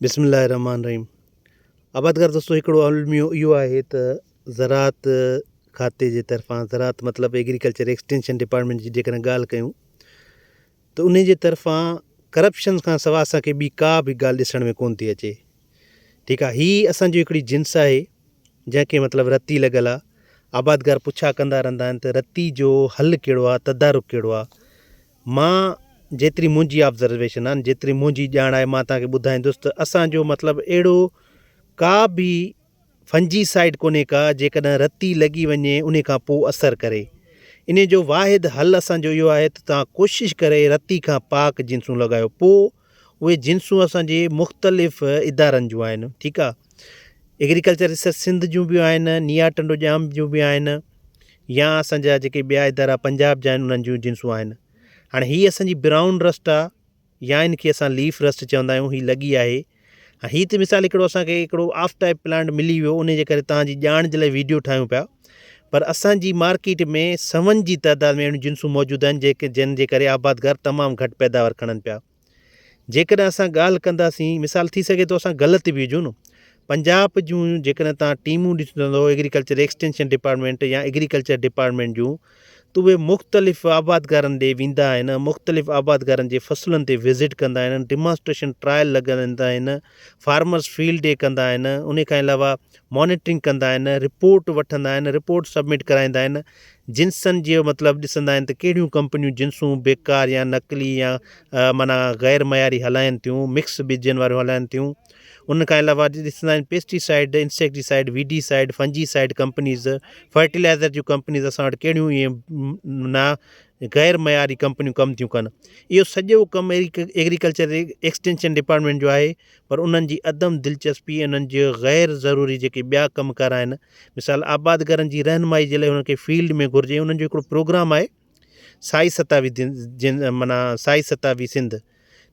बिस्मिल्लाहिर्रहमानिर्रहीम। आबादगार दोस्तों हिकिड़ो अलमियो इहो आहे त ज़राअत खाते जे तरफ़ां ज़राअत मतिलबु एग्रीकल्चर एक्सटेंशन डिपार्टमेंट जी जेकॾहिं ॻाल्हि कयूं त उन जे तरफ़ां करप्शन खां सवाइ असांखे ॿी का बि ॻाल्हि ॾिसण में कोन थी अचे। ठीकु आहे, हीअ असांजी हिकिड़ी जिन्स आहे जंहिंखे मतिलबु रती लॻल आहे। आबादगार पुछा कंदा रहंदा आहिनि त रती जो हल कहिड़ो आहे, तदारुक कहिड़ो आहे। मां जेतिरी मुंहिंजी ऑब्ज़र्वेशन आहे, जेतिरी मुंहिंजी ॼाण आहे, मां तव्हांखे ॿुधाईंदुसि त असांजो मतिलबु अहिड़ो का बि फंजीसाइड कोन्हे का जेकॾहिं रती लॻी वञे उन खां पोइ असरु करे। इन जो वाहिद हल असांजो इहो आहे त तव्हां कोशिशि करे रती खां पाक जिन्सूं लॻायो। पोइ उहे जिन्सूं असांजे मुख़्तलिफ़ इदारनि जूं आहिनि। ठीकु आहे, एग्रीकल्चर रिसर्च सिंध जूं बि आहिनि, निया टंडो जाम जूं बि आहिनि, या असांजा जेके ॿिया इदारा पंजाब जा आहिनि उन्हनि जूं जिन्सूं आहिनि। हाणे हीअ असांजी ब्राउन रस्ट आहे या इनखे असां लीफ रस्ट चवंदा आहियूं, हीअ लॻी आहे। हीअ त मिसाल हिकिड़ो असांखे हिकिड़ो ऑफ टाइप प्लांट मिली वियो, उन जे करे तव्हांजी ॼाण जे लाइ वीडियो ठाहियूं पिया। पर असांजी मार्केट में सवनि जी तइदाद में अहिड़ियूं जिन्सूं मौजूदु आहिनि जिन जे करे आबादगार तमामु घटि पैदावार खणनि पिया। जेकॾहिं असां ॻाल्हि कंदासीं, मिसाल थी सघे थो असां ग़लति बि हुजूं न, पंजाब जूं जेकॾहिं तव्हां टीमूं ॾिसंदो एग्रीकल्चर एक्सटेंशन डिपार्टमेंट या एग्रीकल्चर डिपार्टमेंट जूं, त उहे मुख़्तलिफ़ आबादगारनि ॾे वेंदा आहिनि, मुख़्तलिफ़ आबादगारनि जे फसलुनि ते विज़िट कंदा आहिनि, डिमॉन्स्ट्रेशन ट्रायल लॻाईंदा आहिनि, फार्मर्स फील्ड डे कंदा आहिनि, उन खां अलावा मॉनिटरिंग कंदा आहिनि, रिपोर्ट वठंदा आहिनि, रिपोर्ट सबमिट कराईंदा आहिनि। जिन्सनि जो मतिलबु ॾिसंदा आहिनि त कहिड़ियूं कंपनियूं जिन्सूं बेकार या नकली या माना ग़ैर मयारी हलाइनि थियूं, मिक्स ॿिजनि वारियूं हलाइनि थियूं। उन खां अलावा ॾिसंदा आहिनि pesticide, insecticide, weedicide, fungicide companies, fertiliser जूं कंपनीज़ असां वटि कहिड़ियूं ईअं ना ग़ैर मयारी कंपनियूं कमु थियूं कनि। इहो सॼो कमु एग्रीकल्चर एक्सटेंशन डिपार्टमेंट जो आहे, पर उन्हनि जी अदम दिलचस्पी, उन्हनि जो ग़ैर ज़रूरी जेके ॿिया कमकार आहिनि, मिसाल आबादगारनि जी रहनुमाई जे लाइ उन्हनि खे फील्ड में घुरिजे। उन्हनि जो हिकिड़ो प्रोग्राम आहे साई सतावी माना साई सतावी सिंध।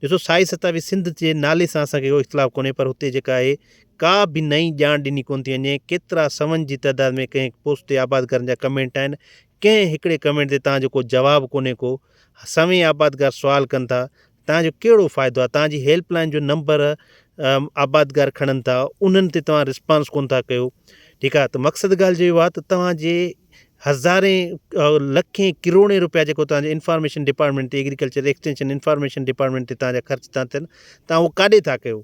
ॾिसो, साई सतावी सिंध जे नाले सां असांखे को इख़्तिलाफ़ु कोन्हे, पर हुते जेका आहे का बि नई ॼाण ॾिनी कोन थी वञे। केतिरा सवनि जी तइदाद में कंहिं पोस्ट ते आबादगारनि जा कमेंट आहिनि, कंहिं हिकिड़े कमेंट ते तव्हांजो को जवाबु कोन्हे को। सवें आबादगार सुवालु कनि था, तव्हांजो कहिड़ो फ़ाइदो आहे, तव्हांजी हेल्पलाइन जो नंबर आबादगार खणनि था, उन्हनि ते तव्हां रिस्पॉन्स कोन था कयो। ठीकु आहे, त मक़सदु ॻाल्हि जो इहो आहे त तव्हांजे हज़ारे लखें किरोड़े रुपया जेको तव्हांजे इंफॉर्मेशन डिपार्टमेंट ते एग्रीकल्चर एक्सटेंशन इंफॉर्मेशन डिपार्टमेंट ते तव्हांजा ख़र्च था थियनि, तव्हां उहो काॾे था कयो।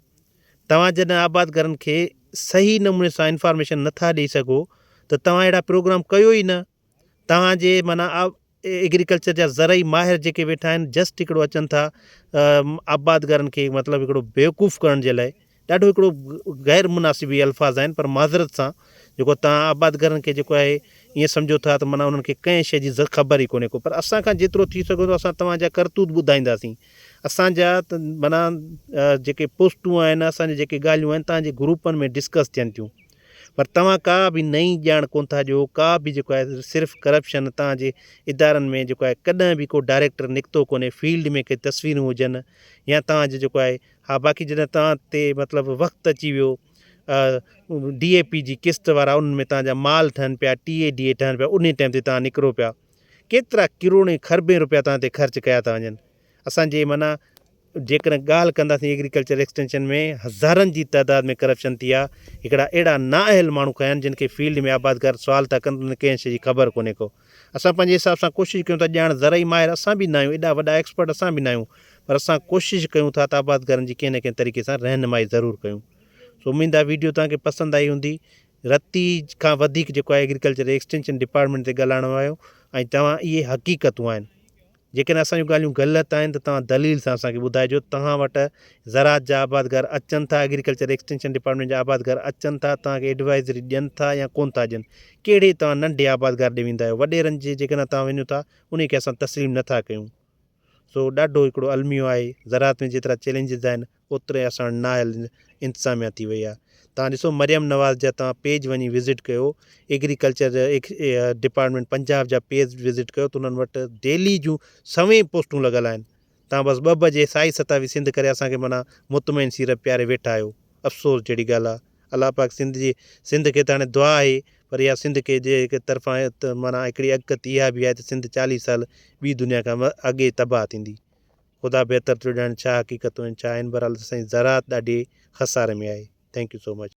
तव्हां जॾहिं आबादगारनि खे सही नमूने सां इंफॉर्मेशन नथा ॾेई सघो त तव्हां अहिड़ा प्रोग्राम कयो ई न। तव्हांजे माना एग्रीकल्चर जा ज़रई माहिर जेके वेठा आहिनि, जस्ट हिकिड़ो अचनि था आबादगारनि खे मतिलबु हिकिड़ो बेवकूफ़ करण जे लाइ। ॾाढो हिकिड़ो ग़ैर मुनासिबी अल्फाज़ आहिनि, पर माज़रत सां जेको तव्हां आबादगारनि खे जेको आहे ईअं सम्झो था त माना उन्हनि खे कंहिं शइ जी ख़बर ई कोन्हे को। पर असांखां जेतिरो थी सघंदो असां तव्हांजा करतूत ॿुधाईंदासीं। असांजा त माना जेके पोस्टूं आहिनि, असांजी जेके ॻाल्हियूं आहिनि, तव्हांजे ग्रुपनि में डिस्कस थियनि थियूं। पर तव्हां का बि नई ॼाण कोन था ॾियो, का बि जेको आहे सिर्फ़ु करप्शन। तव्हांजे इदारनि में जेको आहे कॾहिं बि को डायरेक्टर निकितो कोन्हे, फील्ड में के तस्वीरूं हुजनि या तव्हांजो जेको आहे। हा, बाक़ी जॾहिं तव्हां ते मतिलबु वक़्तु अची वियो DAP जी किस्त वारा, उन्हनि में तव्हांजा माल ठहनि पिया, TADA ठहनि पिया, उन टाइम ते तव्हां निकिरो पिया। केतिरा किरोड़े खरबे रुपया तव्हां ते ख़र्चु कया था वञनि। असांजे माना जेकॾहिं ॻाल्हि कंदासीं एग्रीकल्चर एक्सटेंशन में, हज़ारनि जी तइदाद में करप्शन थी आहे। हिकिड़ा अहिड़ा नाअहल माण्हू खया आहिनि जिन खे फील्ड में आबादगार सुवाल था कनि, उन्हनि कंहिं शइ जी ख़बर कोन्हे को। असां पंहिंजे हिसाब सां कोशिशि कयूं था, ॼाण ज़रई माहिर असां बि न आहियूं, एॾा वॾा एक्सपर्ट असां बि न आहियूं, पर असां कोशिशि कयूं था त आबादगारनि जी कंहिं न कंहिं तरीक़े सां रहनुमाई ज़रूरु कयूं। सो उमेद आहे वीडियो तव्हांखे पसंदि आई हूंदी। रती खां वधीक जेको आहे एग्रीकल्चर एक्सटेंशन डिपार्टमेंट ते ॻाल्हाइणो आयो, ऐं तव्हां इहे हक़ीक़तूं आहिनि। जेकॾहिं असांजूं ॻाल्हियूं ग़लति आहिनि त तव्हां दलील सां असांखे ॿुधाइजो। तव्हां वटि ज़राअत जा आबादगार अचनि था, एग्रीकल्चर एक्सटेंशन डिपार्टमेंट जा आबादगार अचनि था, तव्हांखे एडवाइज़री ॾियनि था या कोन था ॾियनि। कहिड़े तव्हां नंढे आबादगार ॾे वेंदा आहियो, वॾेरनि जे जेकॾहिं तव्हां वञो था उन खे असां तस्लीम नथा कयूं। सो ॾाढो हिकिड़ो अलमियो आहे। ज़राअत में जेतिरा चैलेंजिस आहिनि, ओतिरे असां नाअहल इंतिज़ामिया थी वई आहे। तव्हां ॾिसो, मरियम नवाज़ जा तव्हां पेज वञी विज़िट कयो, एग्रीकल्चर डिपार्टमेंट पंजाब जा पेज विज़िट कयो, त उन्हनि वटि डेली जूं सवें पोस्टूं लॻल आहिनि। तव्हां बसि 2 बजे साई सतावी सिंध करे असांखे माना मुतमइन सीरत प्यारे वेठा आहियो। अफ़सोस जहिड़ी ॻाल्हि आहे। अलाह पाक सिंध खे त हाणे दुआ आहे, पर इहा सिंध खे जे तरफ़ां त माना हिकिड़ी अॻकथी इहा बि आहे त सिंध 40 साल ॿी दुनिया खां अॻे तबाह थींदी। ख़ुदा बहितर थो ॼाणे छा हक़ीक़तूं आहिनि छा आहिनि। बहरहाल असांजी ज़रात ॾाढी ख़सारे में आहे। Thank you so much.